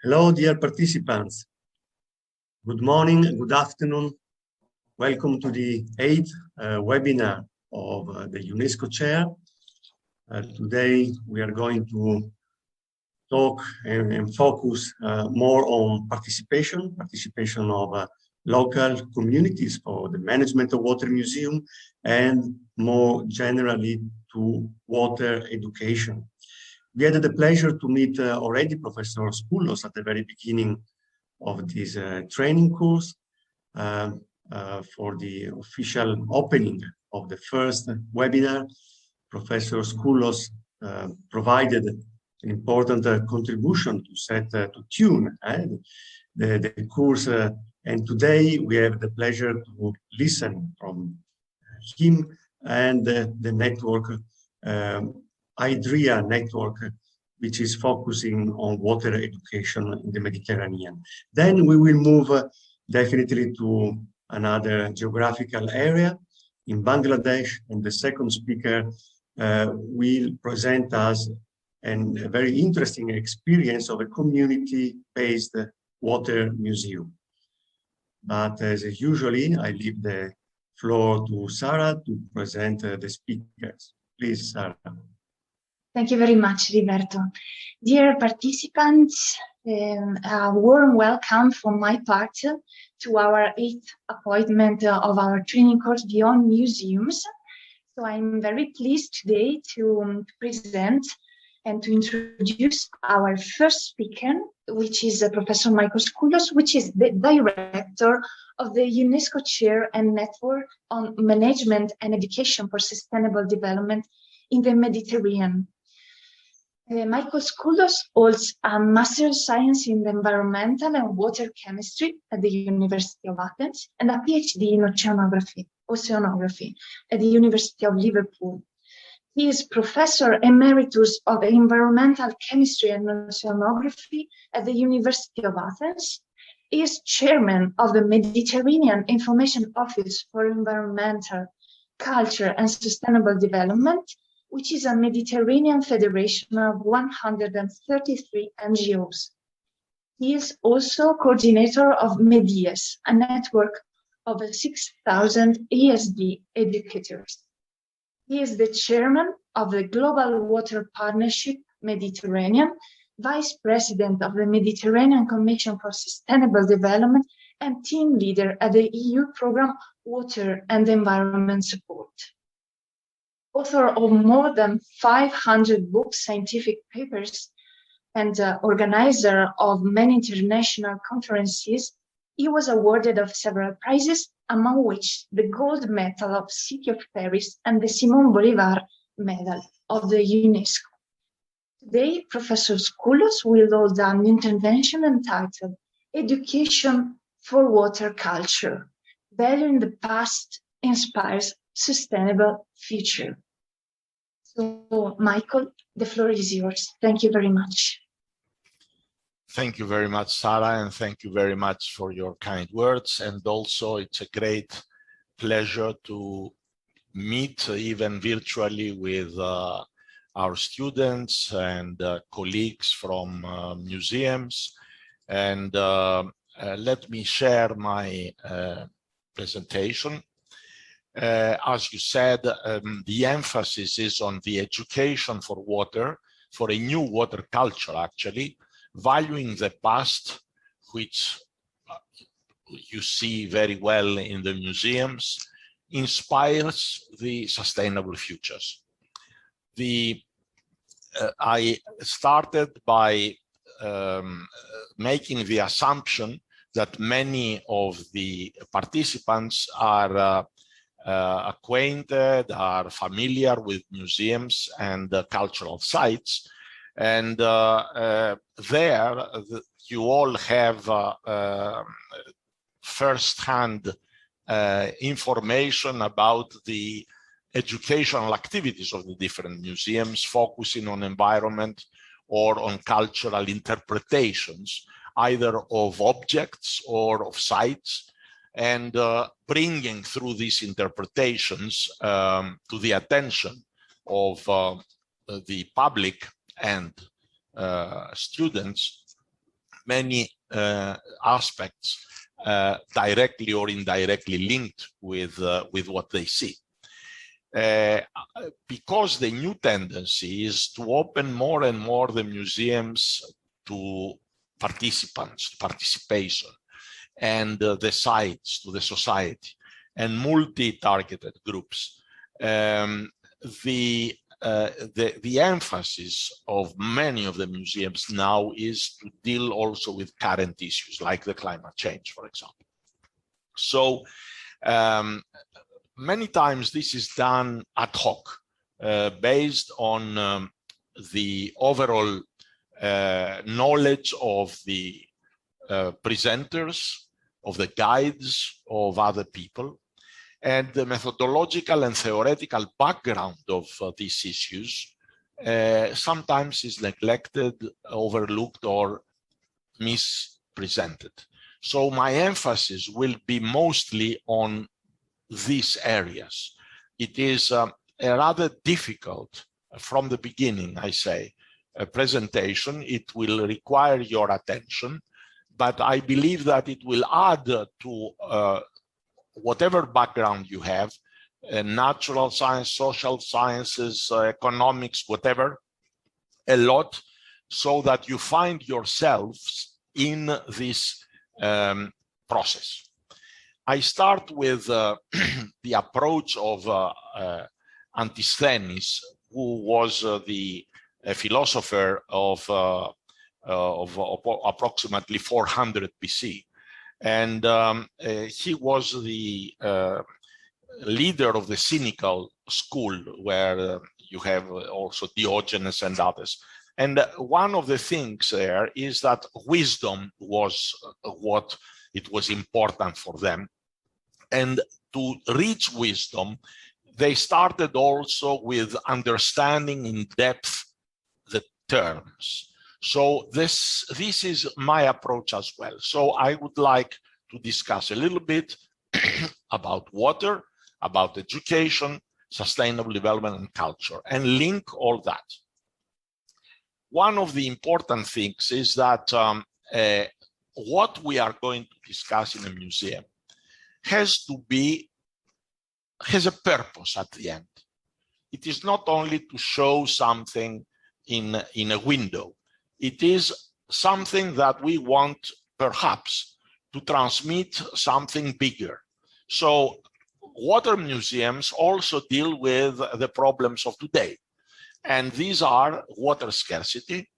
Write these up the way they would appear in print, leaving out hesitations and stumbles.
Hello, dear participants. Good morning, good afternoon. Welcome to the 8th webinar of the UNESCO Chair. Today, we are going to talk and focus more on participation of local communities for the management of water museum and more generally to water education. We had the pleasure to meet already Professor Scoullos at the very beginning of this training course for the official opening of the first webinar. Professor Scoullos provided an important contribution to set to tune the course, and today we have the pleasure to listen from him and the network Hydra network, which is focusing on water education in the Mediterranean. Then we will move definitely to another geographical area in Bangladesh, and the second speaker will present us a very interesting experience of a community-based water museum. But as usually, I leave the floor to Sarah to present the speakers. Please, Sarah. Thank you very much, Roberto. Dear participants, a warm welcome from my part to our 8th appointment of our training course Beyond Museums. So I'm very pleased today to present and to introduce our first speaker, which is Professor Michael Scoullos, which is the director of the UNESCO Chair and Network on Management and Education for Sustainable Development in the Mediterranean. Michael Scoullos holds a Master of Science in Environmental and Water Chemistry at the University of Athens and a PhD in Oceanography at the University of Liverpool. He is Professor Emeritus of Environmental Chemistry and Oceanography at the University of Athens. He is Chairman of the Mediterranean Information Office for Environmental, Culture and Sustainable Development, which is a Mediterranean federation of 133 NGOs. He is also coordinator of MEDIES, a network of 6,000 ESD educators. He is the chairman of the Global Water Partnership Mediterranean, vice president of the Mediterranean Commission for Sustainable Development, and team leader at the EU program Water and Environment Support. Author of more than 500 books, scientific papers, and organizer of many international conferences, he was awarded of several prizes, among which the Gold Medal of City of Paris and the Simon Bolivar Medal of the UNESCO. Today, Professor Scoullos will hold an intervention entitled Education for Water Culture, Value in the Past Inspires Sustainable Future. So, Michael, the floor is yours. Thank you very much. Thank you very much, Sarah, and thank you very much for your kind words. And also, it's a great pleasure to meet, even virtually, with our students and colleagues from museums. And let me share my presentation. As you said, the emphasis is on the education for water, for a new water culture, actually, valuing the past, which you see very well in the museums, inspires the sustainable futures. I started by making the assumption that many of the participants are acquainted, are familiar with museums and cultural sites. And there you all have first-hand information about the educational activities of the different museums, focusing on environment or on cultural interpretations, either of objects or of sites, and bringing through these interpretations to the attention of the public and students many aspects directly or indirectly linked with what they see. Because the new tendency is to open more and more the museums to participants, participation, and the sites to the society, and multi-targeted groups. The emphasis of many of the museums now is to deal also with current issues like the climate change, for example. So many times this is done ad hoc, based on the overall knowledge of the presenters, of the guides, of other people, and the methodological and theoretical background of these issues sometimes is neglected, overlooked, or mispresented. So my emphasis will be mostly on these areas. It is a rather difficult, from the beginning, I say, a presentation. It will require your attention, but I believe that it will add to whatever background you have, natural science, social sciences, economics, whatever, a lot, so that you find yourselves in this process. I start with the approach of Antisthenes, who was the philosopher of approximately 400 BC. And he was the leader of the cynical school, where you have also Diogenes and others. And one of the things there is that wisdom was what it was important for them. And to reach wisdom, they started also with understanding in depth the terms. So this is my approach as well. So I would like to discuss a little bit about water, about education, sustainable development, and culture, and link all that. One of the important things is that what we are going to discuss in a museum has a purpose at the end. It is not only to show something in a window. It is something that we want perhaps to transmit something bigger. So water museums also deal with the problems of today. And these are water scarcity,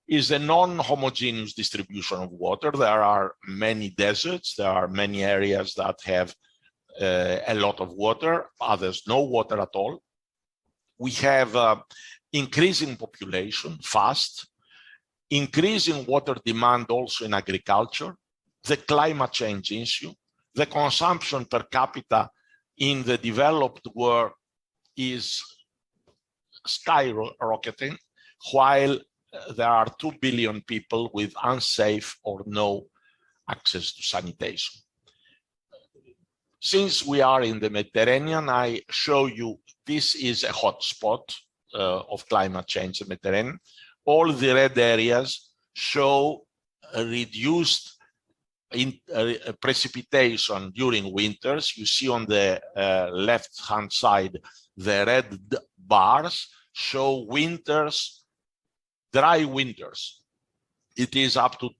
is a non-homogeneous distribution of water. There are many deserts, there are many areas that have a lot of water, others no water at all. We have increasing population fast, increasing water demand also in agriculture, the climate change issue, the consumption per capita in the developed world is skyrocketing, while there are 2 billion people with unsafe or no access to sanitation. Since we are in the Mediterranean, I show you this is a hotspot of climate change in the Mediterranean. All the red areas show a reduced precipitation during winters. You see on the left-hand side, the red bars show winters, dry winters. It is up to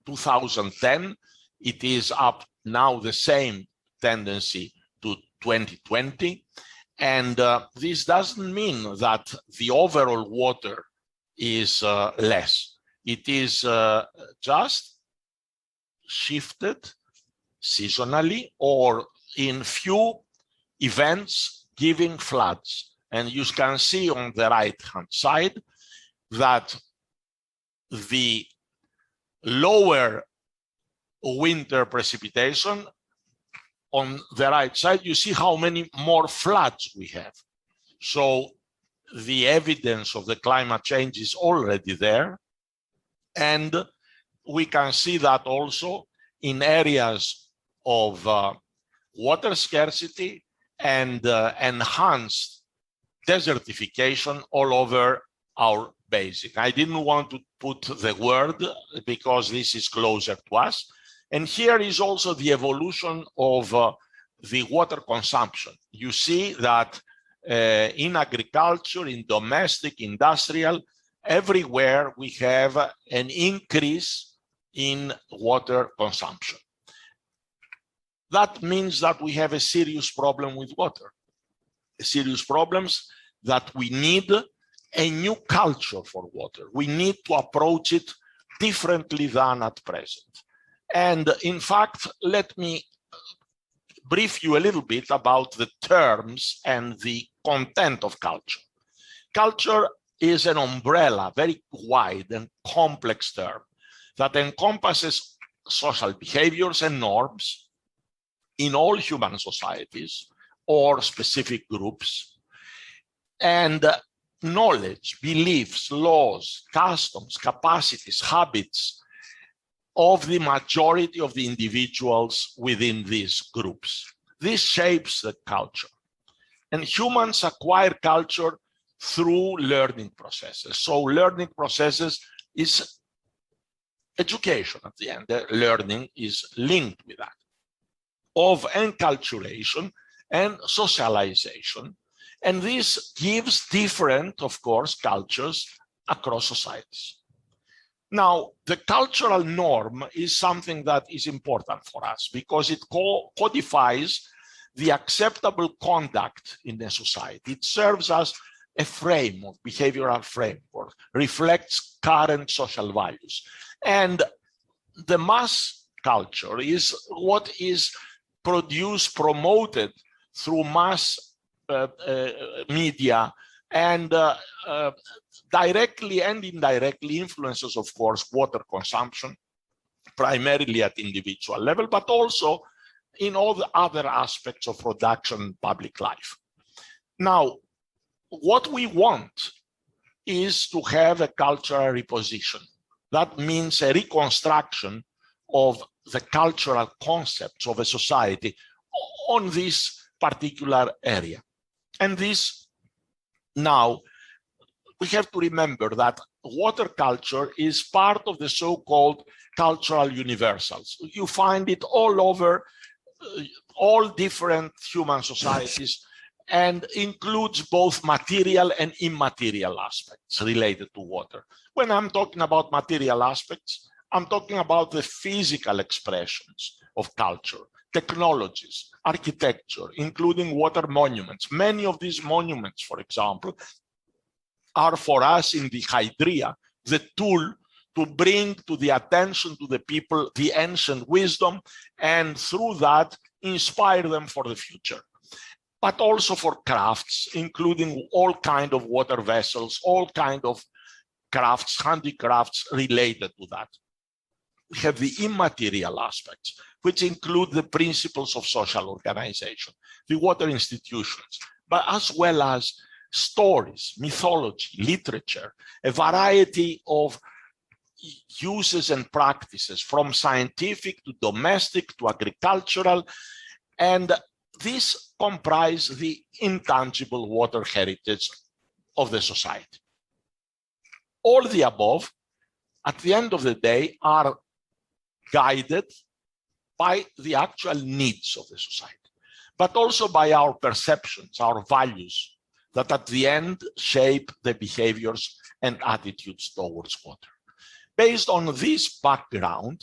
2010. It is up now the same tendency to 2020. And this doesn't mean that the overall water is less. It is just shifted seasonally or in few events giving floods. And you can see on the right-hand side that the lower winter precipitation, on the right side, you see how many more floods we have. So the evidence of the climate change is already there. And we can see that also in areas of water scarcity and enhanced desertification all over our basic. I didn't want to put the word because this is closer to us. And here is also the evolution of the water consumption. You see that in agriculture, in domestic, industrial, everywhere we have an increase in water consumption. That means that we have a serious problem with water, serious problems that we need a new culture for water. We need to approach it differently than at present. And in fact, let me brief you a little bit about the terms and the content of culture. Culture is an umbrella, very wide and complex term that encompasses social behaviors and norms in all human societies or specific groups, and knowledge, beliefs, laws, customs, capacities, habits of the majority of the individuals within these groups. This shapes the culture. And humans acquire culture through learning processes. So learning processes is education at the end. The learning is linked with that, of enculturation and socialization. And this gives different, of course, cultures across societies. Now, the cultural norm is something that is important for us because it codifies the acceptable conduct in a society. It serves as a frame of behavioral framework, reflects current social values. And the mass culture is what is produced, promoted through mass media and directly and indirectly influences, of course, water consumption, primarily at individual level, but also in all the other aspects of production and public life. Now, what we want is to have a cultural reposition. That means a reconstruction of the cultural concepts of a society on this particular area. And this now, we have to remember that water culture is part of the so-called cultural universals. You find it all over all different human societies and includes both material and immaterial aspects related to water. When I'm talking about material aspects, I'm talking about the physical expressions of culture, technologies, architecture, including water monuments. Many of these monuments, for example, are for us in the Hydra, the tool to bring to the attention to the people the ancient wisdom, and through that inspire them for the future. But also for crafts, including all kinds of water vessels, all kinds of crafts, handicrafts related to that. We have the immaterial aspects, which include the principles of social organization, the water institutions, but as well as stories, mythology, literature, a variety of uses and practices from scientific to domestic to agricultural, and this comprise the intangible water heritage of the society. All the above, at the end of the day, are guided by the actual needs of the society, but also by our perceptions, our values, that at the end shape the behaviors and attitudes towards water. Based on this background,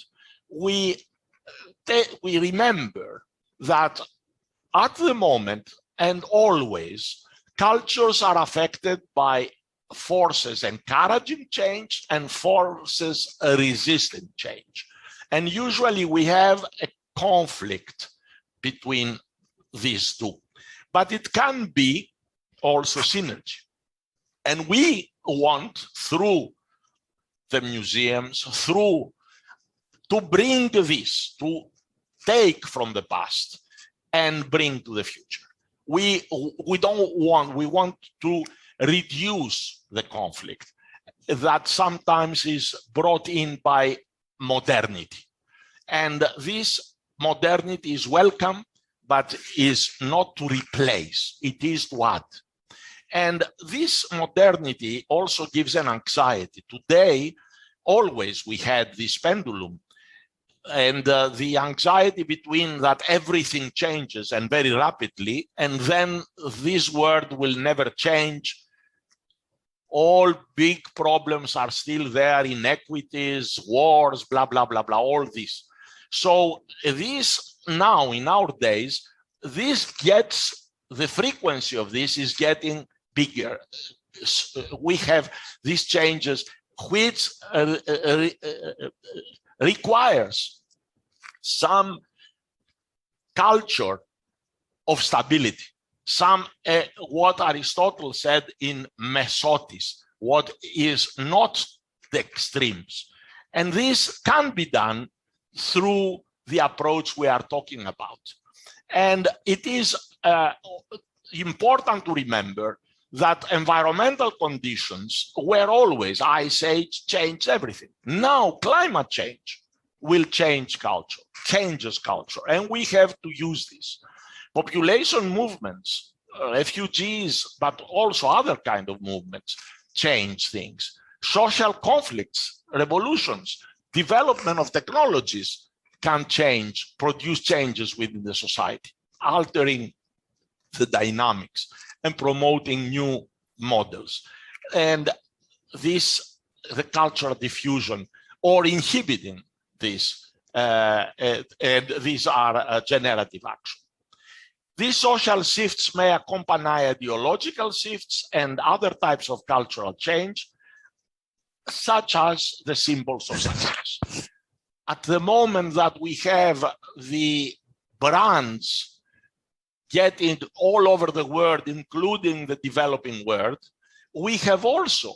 we remember that at the moment and always, cultures are affected by forces encouraging change and forces resisting change. And usually we have a conflict between these two, but it can be also synergy. And we want, through the museums, to bring this, to take from the past and bring to the future. We want to reduce the conflict that sometimes is brought in by modernity. And this modernity is welcome, but is not to replace, it is to add. And this modernity also gives an anxiety. Today, always we had this pendulum, and the anxiety between that everything changes and very rapidly, and then this world will never change. All big problems are still there, inequities, wars, blah, blah, blah, blah, all this. So this now, in our days, this gets, the frequency of this is getting bigger. We have these changes which requires some culture of stability, some what Aristotle said in mesotis, what is not the extremes. And this can be done through the approach we are talking about. And it is important to remember that environmental conditions were always, ice age changed everything. Now climate change will change culture, changes culture, and we have to use this. Population movements, refugees, but also other kind of movements change things. Social conflicts, revolutions, development of technologies can change, produce changes within the society, altering the dynamics and promoting new models. And this, the cultural diffusion or inhibiting this, and these are generative action. These social shifts may accompany ideological shifts and other types of cultural change, such as the symbols of success. At the moment that we have the brands getting all over the world, including the developing world, we have also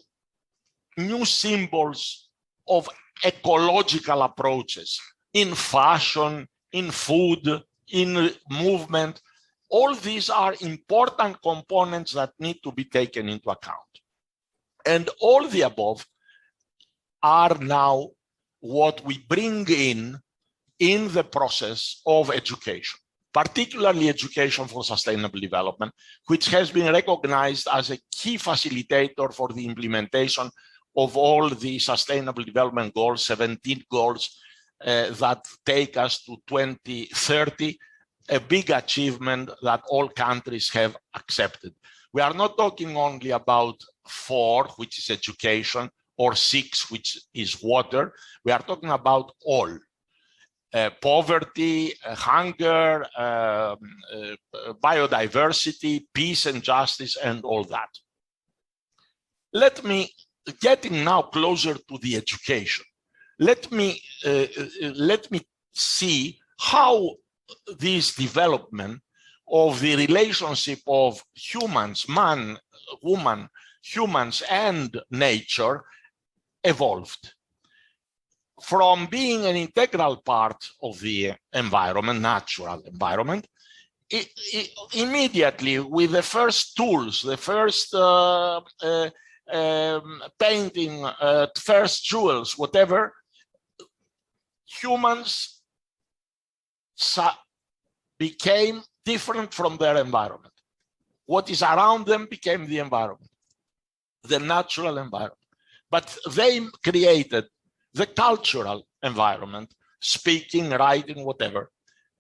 new symbols of ecological approaches in fashion, in food, in movement. All these are important components that need to be taken into account. And all the above are now what we bring in the process of education, particularly education for sustainable development, which has been recognized as a key facilitator for the implementation of all the sustainable development goals, 17 goals that take us to 2030, a big achievement that all countries have accepted. We are not talking only about 4, which is education, or 6, which is water. We are talking about all. Poverty, hunger, biodiversity, peace and justice, and all that. Let me, getting now closer to the education, let me see how this development of the relationship of humans, man, woman, humans and nature evolved. From being an integral part of the environment, natural environment, immediately with the first tools, the first painting, first jewels, whatever, humans became different from their environment. What is around them became the environment, the natural environment. But they created the cultural environment, speaking, writing, whatever,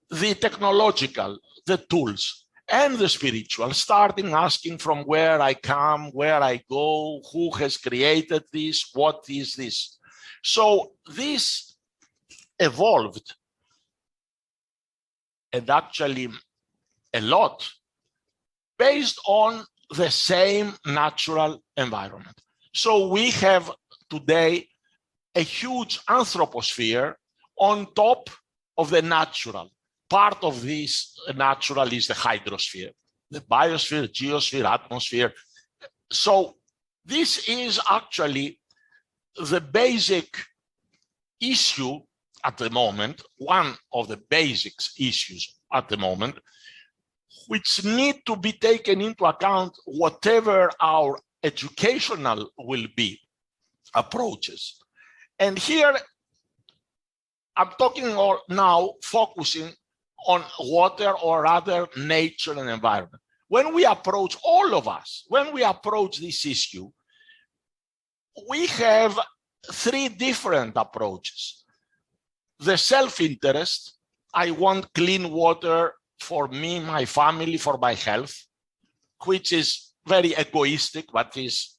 the technological, the tools, and the spiritual, starting asking from where I come, where I go, who has created this, what is this? So this evolved, and actually a lot, based on the same natural environment. So we have today a huge anthroposphere on top of the natural. Part of this natural is the hydrosphere, the biosphere, geosphere, atmosphere. So this is actually the basic issue at the moment, one of the basics issues at the moment, which need to be taken into account whatever our educational will be approaches. And here I'm talking now focusing on water, or rather nature and environment. when we approach, all of us, when we approach this issue, we have three different approaches. The self-interest, I want clean water for me, my family, for my health, which is very egoistic, but is,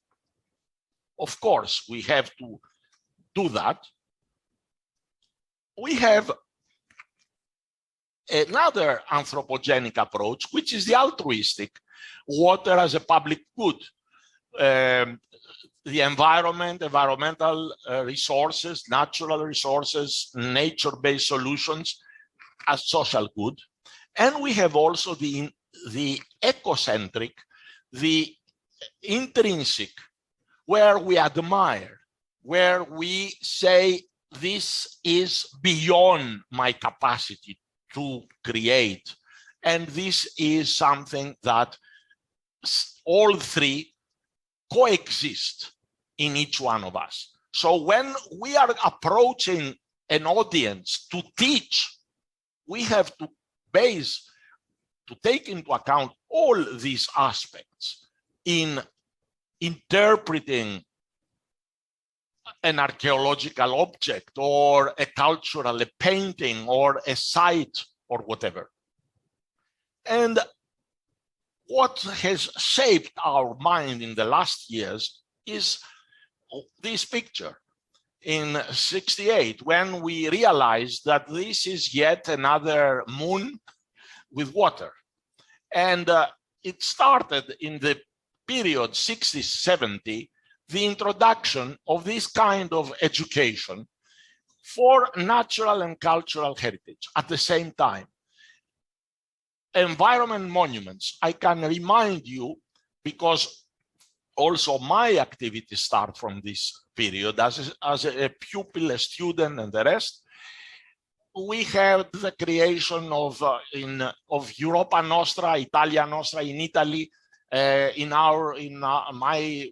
of course, we have to do that. We have another anthropogenic approach, which is the altruistic, water as a public good. The environment, environmental resources, natural resources, nature-based solutions as social good. And we have also the ecocentric, the intrinsic, where we admire, where we say this is beyond my capacity to create. And this is something that all three coexist in each one of us. So when we are approaching an audience to teach, we have to take into account all these aspects in interpreting an archaeological object or a cultural, a painting or a site or whatever. And what has shaped our mind in the last years is this picture in '68, when we realized that this is yet another moon with water. And it started in the period 60-70, the introduction of this kind of education for natural and cultural heritage at the same time. Environment monuments, I can remind you, because also my activities start from this period as a pupil, a student, and the rest. We have the creation of Europa Nostra, Italia Nostra in Italy, in my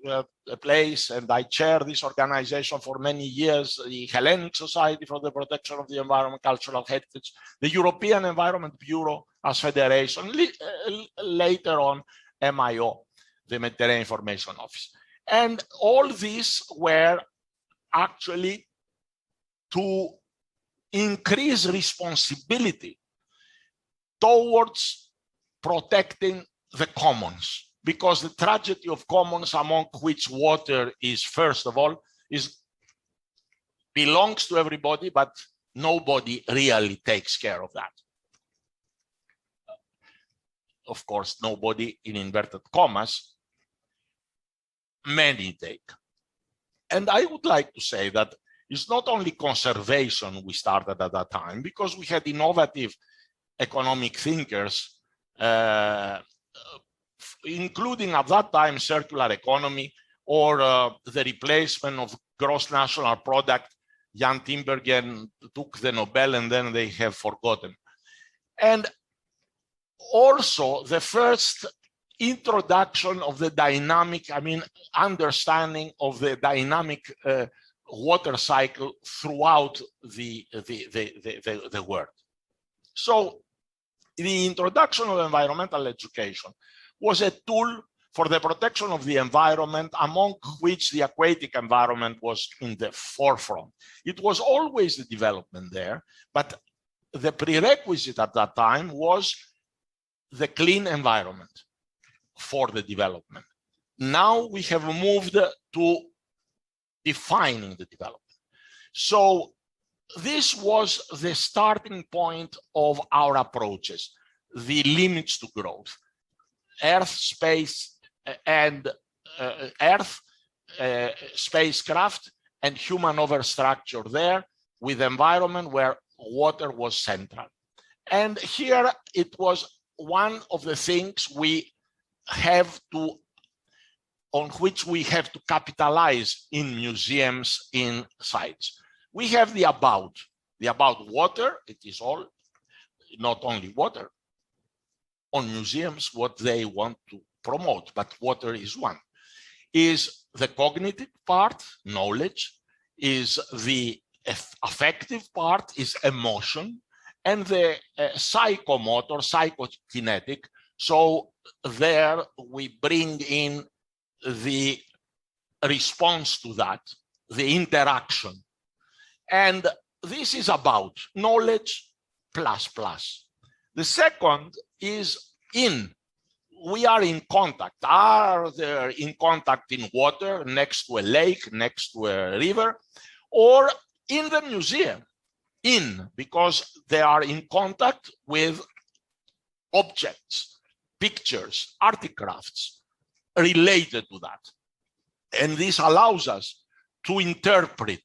place, and I chair this organization for many years, the Hellenic Society for the Protection of the Environment, Cultural Heritage, the European Environment Bureau as federation, later on MIO, the Mediterranean Information Office. And all these were actually to increase responsibility towards protecting the commons, because the tragedy of commons, among which water is first of all, belongs to everybody, but nobody really takes care of that. Of course, nobody, in inverted commas, many take. And I would like to say that it's not only conservation we started at that time, because we had innovative economic thinkers, including at that time circular economy, or the replacement of gross national product. Jan Tinbergen took the Nobel and then they have forgotten. And also the first introduction of the dynamic, understanding of the dynamic water cycle throughout the world. So the introduction of environmental education was a tool for the protection of the environment, among which the aquatic environment was in the forefront. It was always the development there, but the prerequisite at that time was the clean environment for the development. Now we have moved to defining the development. So this was the starting point of our approaches, the limits to growth. Earth, space, and spacecraft and human overstructure there, with environment where water was central. And here it was one of the things on which we have to capitalize in museums, in sites. We have the about water. It is all, not only water. On museums, what they want to promote, but water is one. Is the cognitive part, knowledge, is the affective part, is emotion, and the psychomotor, psychokinetic, so there we bring in the response to that, the interaction. And this is about knowledge plus plus. The second is in. We are in contact. Are they in contact in water, next to a lake, next to a river, or in the museum? In, because they are in contact with objects, pictures, artifacts related to that. And this allows us to interpret.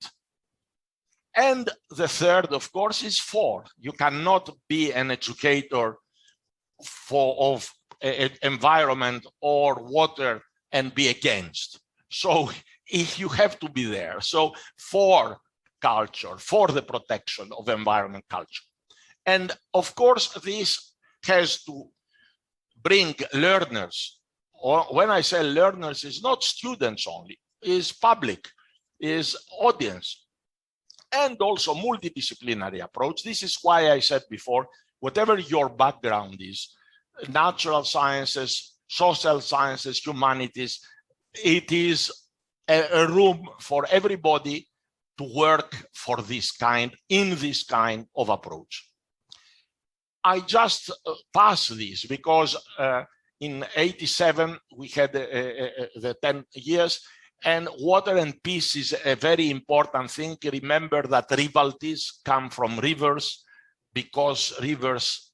And the third, of course, is for. You cannot be an educator of environment or water and be against. So you have to be there. So for culture, for the protection of environment culture. And of course, this has to bring learners. Or when I say learners, it's not students only, it's public, is audience, and also multidisciplinary approach. This is why I said before, whatever your background is, natural sciences, social sciences, humanities, it is a room for everybody to work for this kind, in this kind of approach. I just pass this because in '87, we had the 10 years, and water and peace is a very important thing. Remember that rivalities come from rivers, because rivers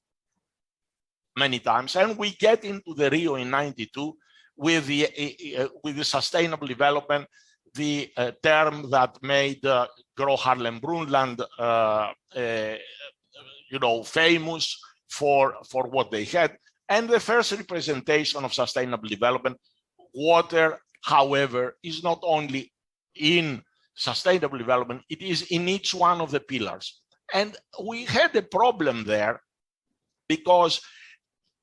many times, and we get into the Rio in '92 with the sustainable development, the term that made Gro Harlem Brundtland famous for what they had. And the first representation of sustainable development, water, however, is not only in sustainable development, it is in each one of the pillars. And we had a problem there because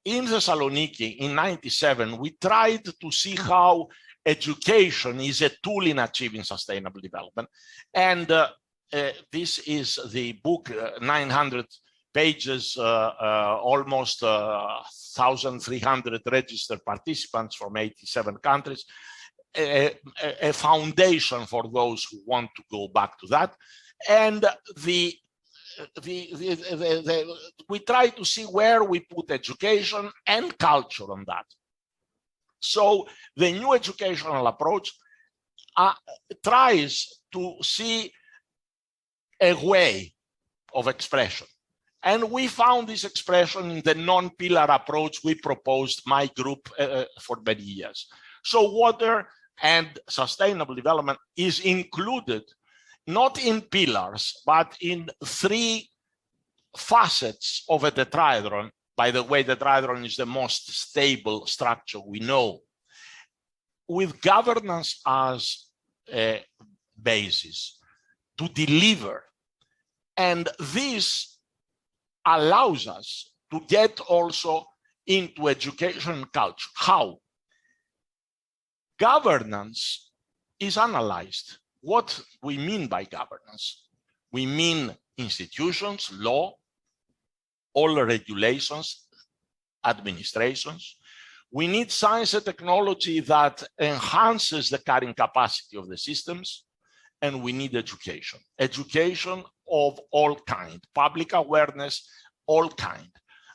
in Thessaloniki in '97, we tried to see how education is a tool in achieving sustainable development. And this is the book, 900 pages, almost 1,300 registered participants from 87 countries, a foundation for those who want to go back to that. And we try to see where we put education and culture on that. So the new educational approach tries to see a way of expression. And we found this expression in the non-pillar approach we proposed, my group, for many years. So water and sustainable development is included not in pillars, but in 3 facets of a tetrahedron. By the way, the tetrahedron is the most stable structure we know, with governance as a basis to deliver. And this allows us to get also into education culture. How? Governance is analyzed. What we mean by governance? We mean institutions, law, all regulations, administrations. We need science and technology that enhances the carrying capacity of the systems, and we need education. Education of all kind, public awareness, all kind,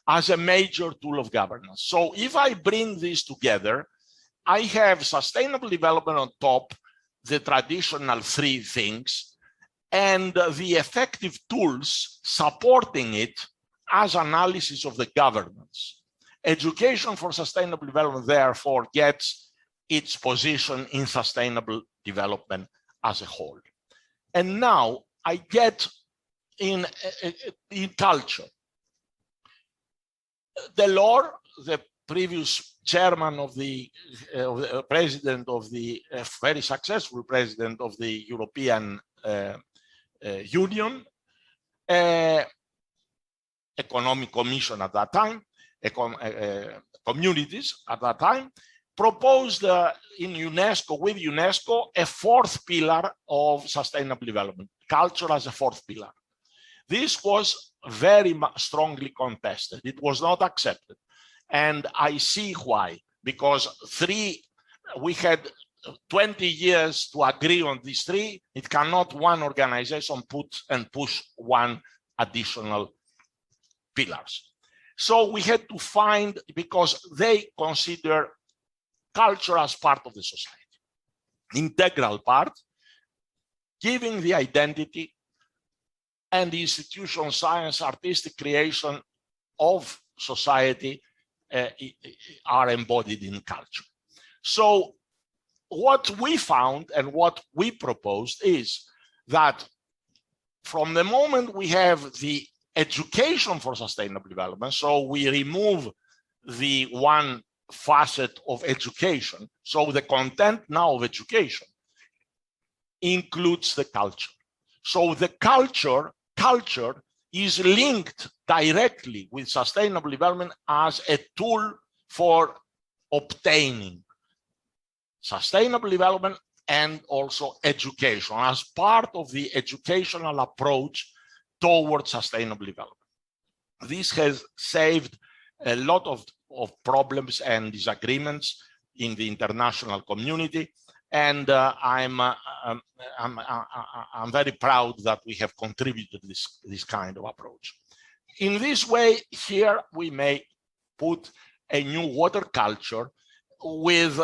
as a major tool of governance. So if I bring this together, I have sustainable development on top, the traditional 3 things, and the effective tools supporting it as analysis of the governance. Education for sustainable development, therefore, gets its position in sustainable development as a whole. And now I get in culture. Delors, the previous chairman of the president of the very successful president of the European Union, Economic Commission at that time, communities at that time, proposed in UNESCO, with UNESCO, a 4th pillar of sustainable development, culture as a 4th pillar. This was very strongly contested. It was not accepted. And I see why, because we had 20 years to agree on these three. It cannot one organization put and push one additional pillars. So we had to find, because they consider culture as part of the society, integral part, giving the identity and the institution, science, artistic creation of society are embodied in culture. So what we found and what we proposed is that from the moment we have the education for sustainable development, so we remove the one facet of education, so the content now of education includes the culture. So the culture is linked directly with sustainable development as a tool for obtaining sustainable development and also education as part of the educational approach towards sustainable development. This has saved a lot of problems and disagreements in the international community, and I'm very proud that we have contributed this kind of approach. In this way, here we may put a new water culture with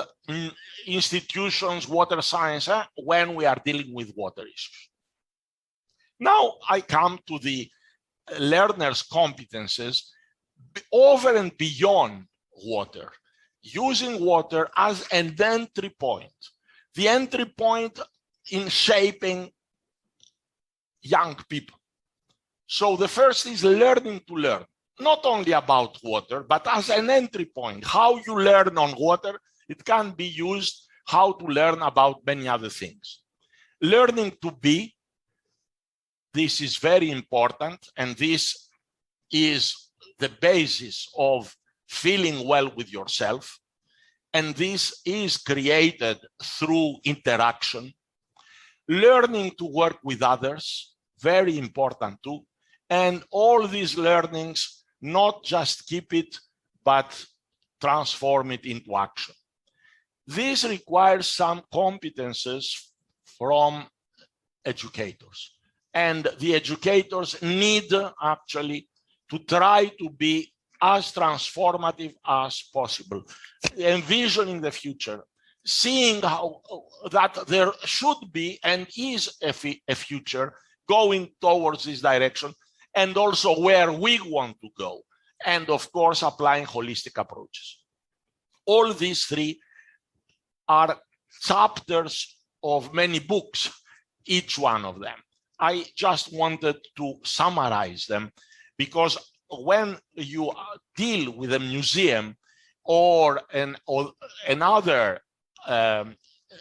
institutions, water science, when we are dealing with water issues. Now I come to the learners' competences over and beyond water, using water as an entry point, the entry point in shaping young people. So the first is learning to learn, not only about water, but as an entry point. How you learn on water, it can be used how to learn about many other things. Learning to be, this is very important, and this is the basis of feeling well with yourself. And this is created through interaction. Learning to work with others, very important too. And all these learnings, not just keep it, but transform it into action. This requires some competences from educators. And the educators need actually to try to be as transformative as possible, envisioning the future, seeing how that there should be and is a future going towards this direction, and also where we want to go, and of course applying holistic approaches. All these three are chapters of many books, each one of them. I just wanted to summarize them, because when you deal with a museum or another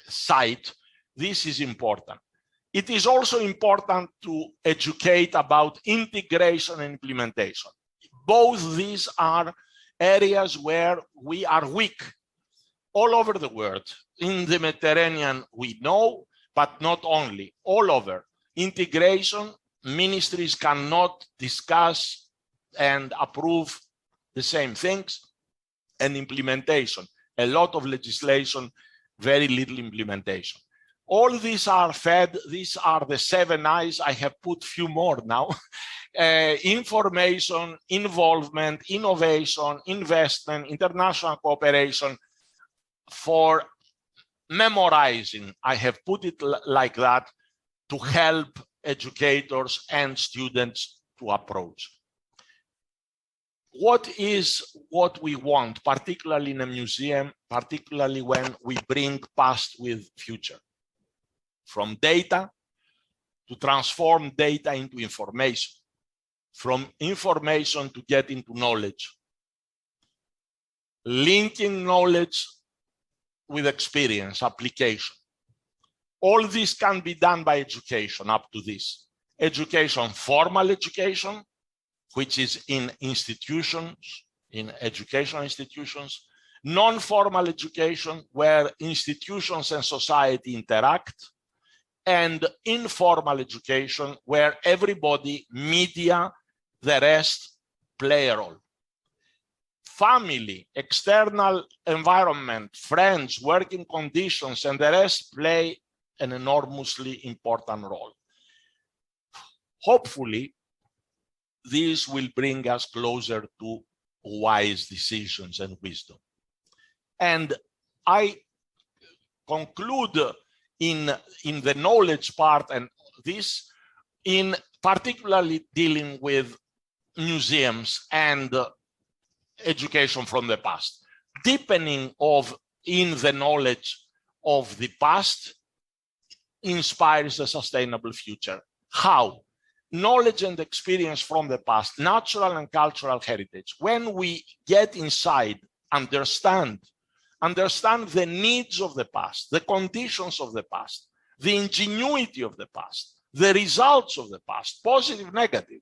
site, this is important. It is also important to educate about integration and implementation. Both these are areas where we are weak all over the world. In the Mediterranean, we know, but not only, all over. Integration, ministries cannot discuss and approve the same things, and implementation, a lot of legislation, very little implementation. All these are fed, these are the 7 I's. I have put few more now. Information, involvement, innovation, investment, international cooperation. For memorizing, I have put it like that to help educators and students to approach. What is what we want, particularly in a museum, particularly when we bring past with future? From data to transform data into information, from information to get into knowledge, linking knowledge with experience, application. All this can be done by education up to this. Education, formal education, which is in institutions, in educational institutions, non-formal education, where institutions and society interact, and informal education, where everybody, media, the rest, play a role. family, external environment, friends, working conditions, and the rest play an enormously important role. Hopefully, this will bring us closer to wise decisions and wisdom. And I conclude in the knowledge part, and this in particularly dealing with museums and education from the past. Deepening in the knowledge of the past inspires a sustainable future. How? Knowledge and experience from the past, natural and cultural heritage. When we get inside, understand the needs of the past, the conditions of the past, the ingenuity of the past, the results of the past, positive, negative,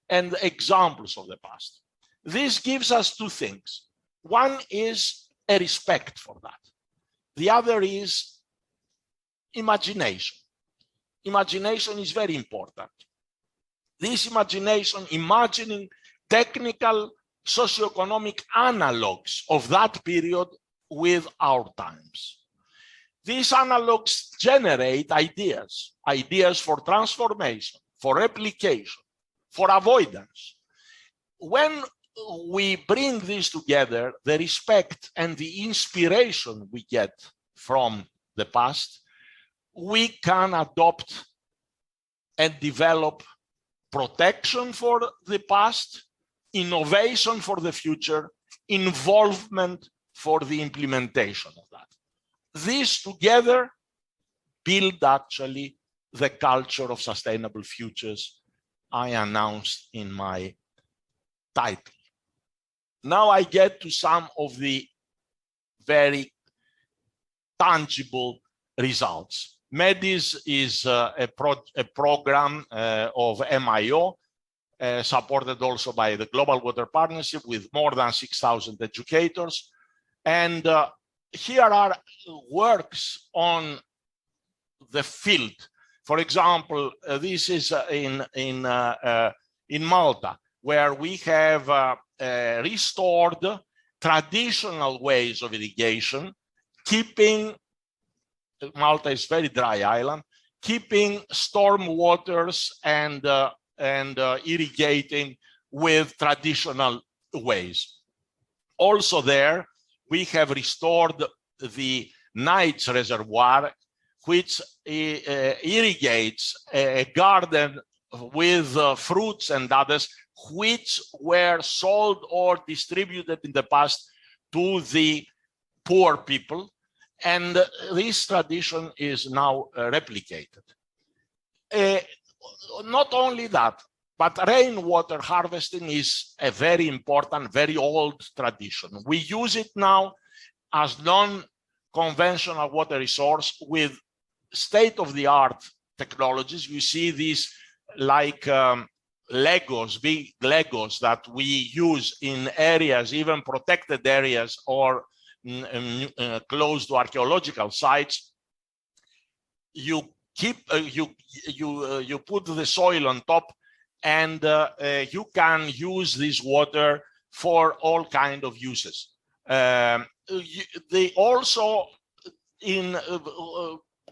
and examples of the past. This gives us two things. One is a respect for that. The other is imagination. Imagination is very important. This imagination, imagining technical, socioeconomic analogs of that period with our times. These analogs generate ideas, ideas for transformation, for replication, for avoidance. When we bring this together, the respect and the inspiration we get from the past, we can adopt and develop protection for the past, innovation for the future, involvement for the implementation of that. These together build actually the culture of sustainable futures I announced in my title. Now I get to some of the very tangible results. MEDIS is a program of MIO, supported also by the Global Water Partnership with more than 6,000 educators. And here are works on the field. For example, this is in Malta, where we have restored traditional ways of irrigation, keeping Malta is a very dry island, keeping storm waters and irrigating with traditional ways. Also there, we have restored the NICHE reservoir, which irrigates a garden with fruits and others, which were sold or distributed in the past to the poor people. And this tradition is now replicated. Not only that, but rainwater harvesting is a very important, very old tradition. We use it now as non-conventional water resource with state-of-the-art technologies. You see these like Legos, big Legos that we use in areas, even protected areas or close to archaeological sites. You keep you put the soil on top, and you can use this water for all kind of uses. They also in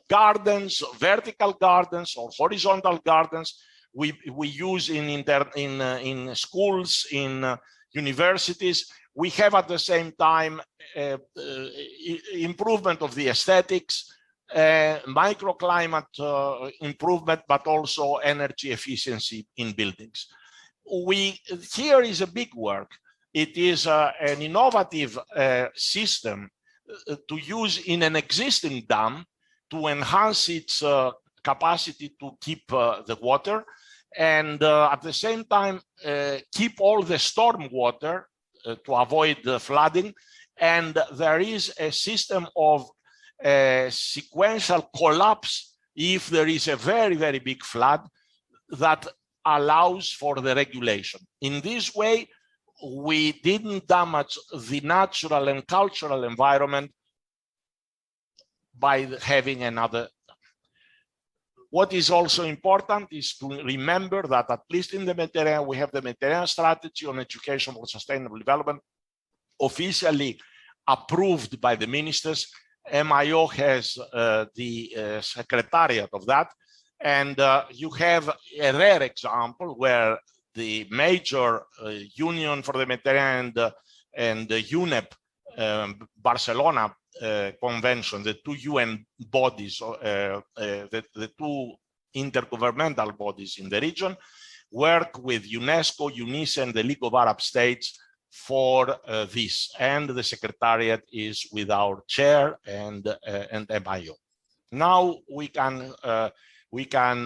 gardens, vertical gardens or horizontal gardens, we use in schools, in universities. We have at the same time improvement of the aesthetics, microclimate improvement, but also energy efficiency in buildings. Here is a big work. It is an innovative system to use in an existing dam to enhance its capacity to keep the water, and at the same time keep all the storm water to avoid the flooding. And there is a system of sequential collapse if there is a very, very big flood that allows for the regulation. In this way, we didn't damage the natural and cultural environment by having another. What is also important is to remember that at least in the Mediterranean, we have the Mediterranean strategy on education for sustainable development. officially approved by the ministers. MIO has the secretariat of that, and you have a rare example where the major Union for the Mediterranean and the UNEP Barcelona Convention, the two UN bodies, the two intergovernmental bodies in the region, work with UNESCO, UNICE, and the League of Arab States for this, and the secretariat is with our chair and MIO. Now we can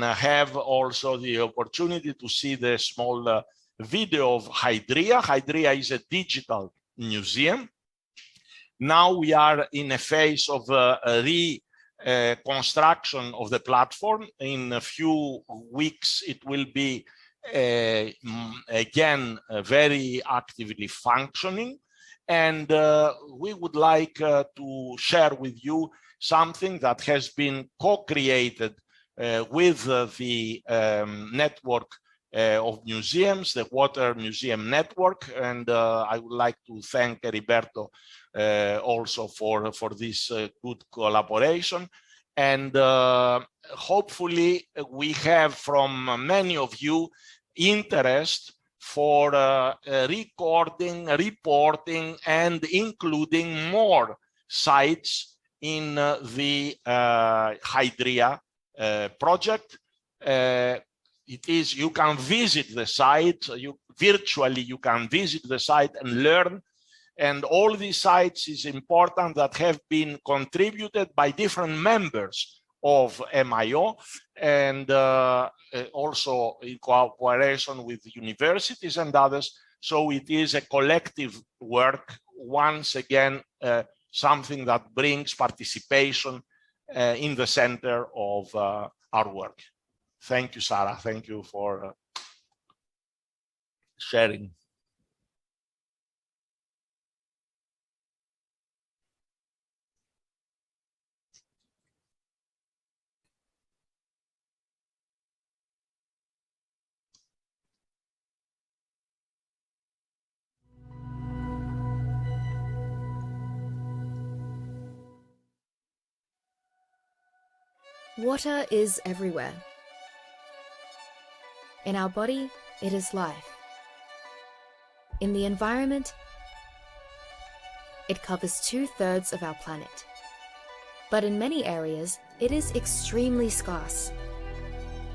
have also the opportunity to see the small video of Hydra. Hydra is a digital museum. Now we are in a phase of reconstruction of the platform. In a few weeks, it will be again very actively functioning, and we would like to share with you something that has been co-created with the network of museums, the Water Museum Network, and I would like to thank Heriberto also for this good collaboration. And hopefully we have from many of you interest for recording, reporting, and including more sites in the Hydra project. It is, you can visit the site, virtually you can visit the site and learn. And all these sites is important that have been contributed by different members of MIO, and also in cooperation with universities and others. So it is a collective work, once again, something that brings participation in the center of our work. Thank you, Sarah. Thank you for sharing. Water is everywhere. In our body, it is life. In the environment, it covers 2/3 of our planet. But in many areas, it is extremely scarce.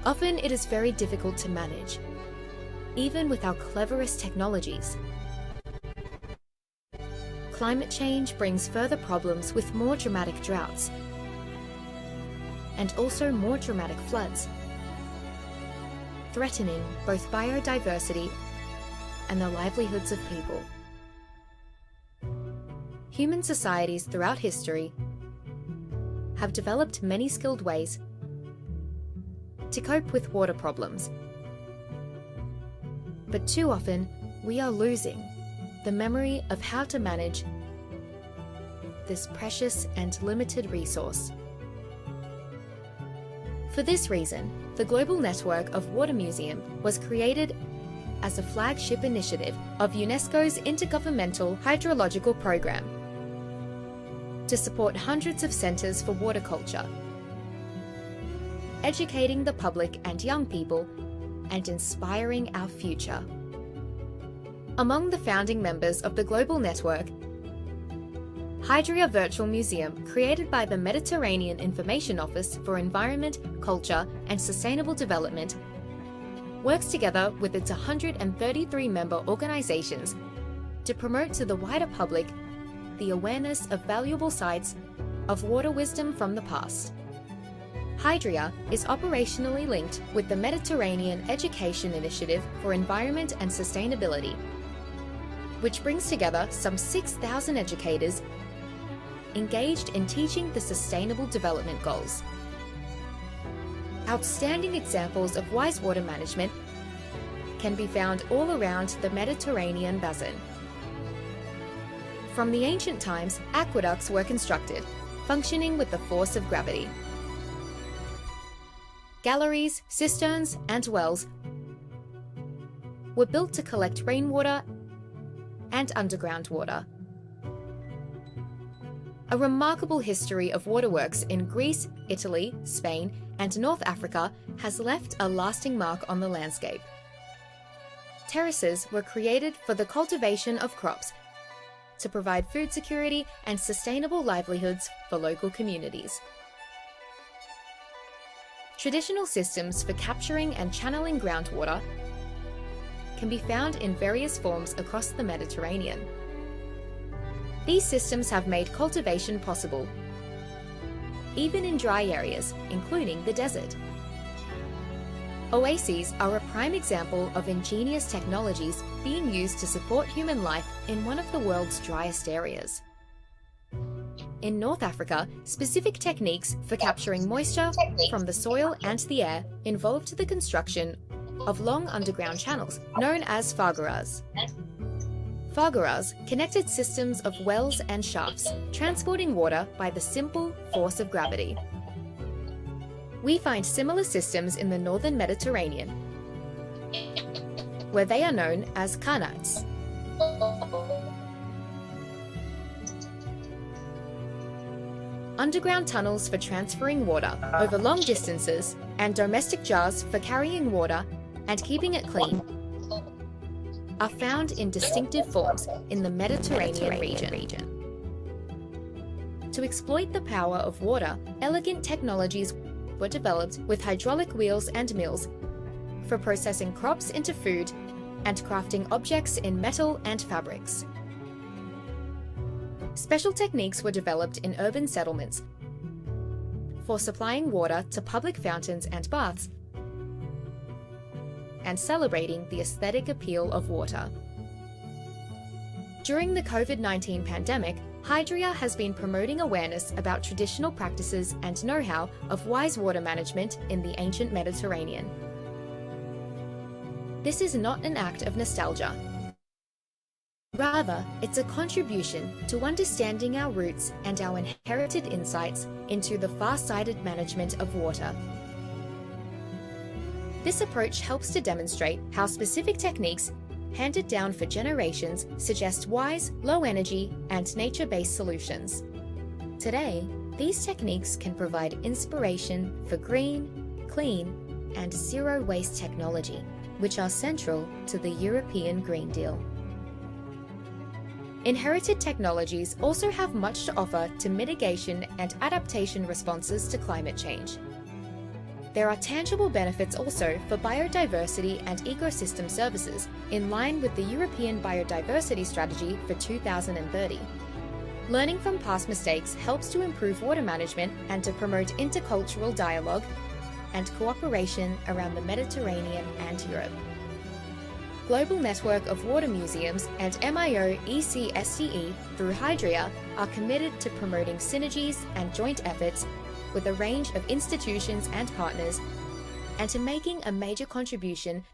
Often it is very difficult to manage, even with our cleverest technologies. Climate change brings further problems with more dramatic droughts, and also more dramatic floods, threatening both biodiversity and the livelihoods of people. Human societies throughout history have developed many skilled ways to cope with water problems. But too often, we are losing the memory of how to manage this precious and limited resource. For this reason, the Global Network of Water Museum was created as a flagship initiative of UNESCO's Intergovernmental Hydrological Program to support hundreds of centres for water culture, educating the public and young people, and inspiring our future. Among the founding members of the Global Network, Hydra Virtual Museum, created by the Mediterranean Information Office for Environment, Culture and Sustainable Development, works together with its 133 member organisations to promote to the wider public the awareness of valuable sites of water wisdom from the past. Hydra is operationally linked with the Mediterranean Education Initiative for Environment and Sustainability, which brings together some 6,000 educators engaged in teaching the Sustainable Development Goals. Outstanding examples of wise water management can be found all around the Mediterranean basin. From the ancient times, aqueducts were constructed, functioning with the force of gravity. Galleries, cisterns, and wells were built to collect rainwater and underground water, A remarkable history of waterworks in Greece, Italy, Spain, and North Africa has left a lasting mark on the landscape. Terraces were created for the cultivation of crops to provide food security and sustainable livelihoods for local communities. Traditional systems for capturing and channeling groundwater can be found in various forms across the Mediterranean. These systems have made cultivation possible, even in dry areas, including the desert. Oases are a prime example of ingenious technologies being used to support human life in one of the world's driest areas. In North Africa, specific techniques for capturing moisture from the soil and the air involved the construction of long underground channels known as phagoras. Phagoras connected systems of wells and shafts, transporting water by the simple force of gravity. We find similar systems in the northern Mediterranean, where they are known as qanats. Underground tunnels for transferring water over long distances, and domestic jars for carrying water and keeping it clean are found in distinctive forms in the Mediterranean region. To exploit the power of water, elegant technologies were developed with hydraulic wheels and mills for processing crops into food and crafting objects in metal and fabrics. Special techniques were developed in urban settlements for supplying water to public fountains and baths and celebrating the aesthetic appeal of water. During the COVID-19 pandemic, Hydra has been promoting awareness about traditional practices and know-how of wise water management in the ancient Mediterranean. This is not an act of nostalgia. Rather, it's a contribution to understanding our roots and our inherited insights into the far-sighted management of water. This approach helps to demonstrate how specific techniques handed down for generations suggest wise, low-energy, and nature-based solutions. Today, these techniques can provide inspiration for green, clean, and zero-waste technology, which are central to the European Green Deal. Inherited technologies also have much to offer to mitigation and adaptation responses to climate change. There are tangible benefits also for biodiversity and ecosystem services in line with the European Biodiversity Strategy for 2030. Learning from past mistakes helps to improve water management and to promote intercultural dialogue and cooperation around the Mediterranean and Europe. Global Network of Water Museums and MIO-ECSDE through Hydra are committed to promoting synergies and joint efforts with a range of institutions and partners, and to making a major contribution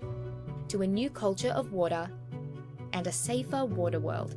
to a new culture of water and a safer water world.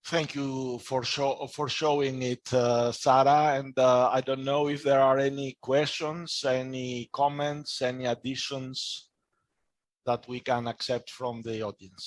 Thank you for showing it, Sarah. And I don't know if there are any questions, any comments, any additions that we can accept from the audience.